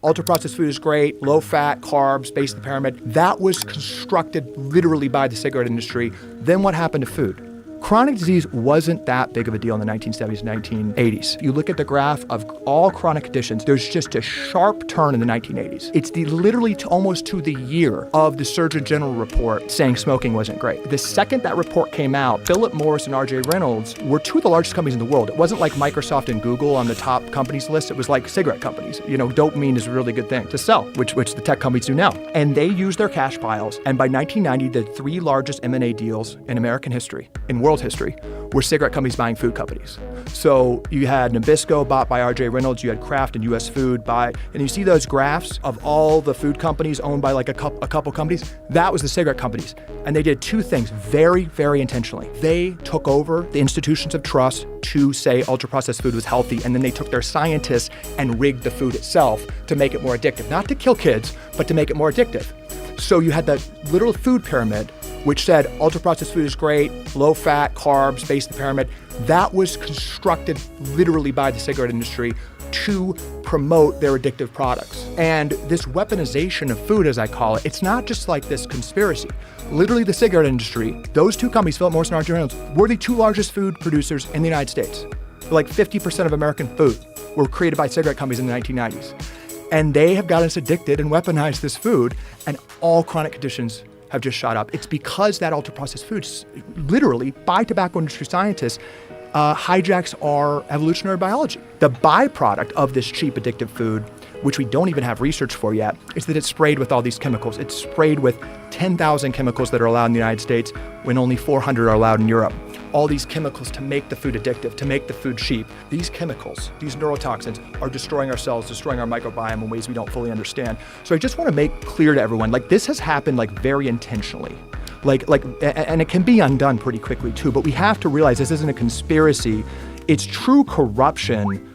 Ultra-processed food is great, low-fat, carbs, base of the pyramid. That was constructed literally by the cigarette industry. Then what happened to food? Chronic disease wasn't that big of a deal in the 1970s and 1980s. You look at the graph of all chronic conditions, there's just a sharp turn in the 1980s. It's literally almost to the year of the Surgeon General report saying smoking wasn't great. The second that report came out, Philip Morris and R.J. Reynolds were two of the largest companies in the world. It wasn't like Microsoft and Google on the top companies list. It was like cigarette companies. You know, dopamine is a really good thing to sell, which the tech companies do now. And they used their cash piles. And by 1990, the three largest M&A deals in American history, in world history, were cigarette companies buying food companies. So you had Nabisco bought by R.J. Reynolds, you had Kraft and U.S. Food and you see those graphs of all the food companies owned by like a couple companies? That was the cigarette companies. And they did two things very, very intentionally. They took over the institutions of trust to say ultra-processed food was healthy, and then they took their scientists and rigged the food itself to make it more addictive. Not to kill kids, but to make it more addictive. So you had the literal food pyramid, which said ultra-processed food is great, low-fat, carbs, base of the pyramid. That was constructed literally by the cigarette industry to promote their addictive products. And this weaponization of food, as I call it, it's not just like this conspiracy. Literally the cigarette industry, those two companies, Philip Morris and R.J. Reynolds, were the two largest food producers in the United States. Like 50% of American food were created by cigarette companies in the 1990s. And they have got us addicted and weaponized this food, and all chronic conditions have just shot up. It's because that ultra-processed food, literally by tobacco industry scientists, hijacks our evolutionary biology. The byproduct of this cheap addictive food, which we don't even have research for yet, is that it's sprayed with all these chemicals. It's sprayed with 10,000 chemicals that are allowed in the United States when only 400 are allowed in Europe. All these chemicals to make the food addictive, to make the food cheap. These chemicals, these neurotoxins, are destroying our cells, destroying our microbiome in ways we don't fully understand. So I just want to make clear to everyone, like, this has happened like very intentionally. And it can be undone pretty quickly too, but we have to realize this isn't a conspiracy. It's true corruption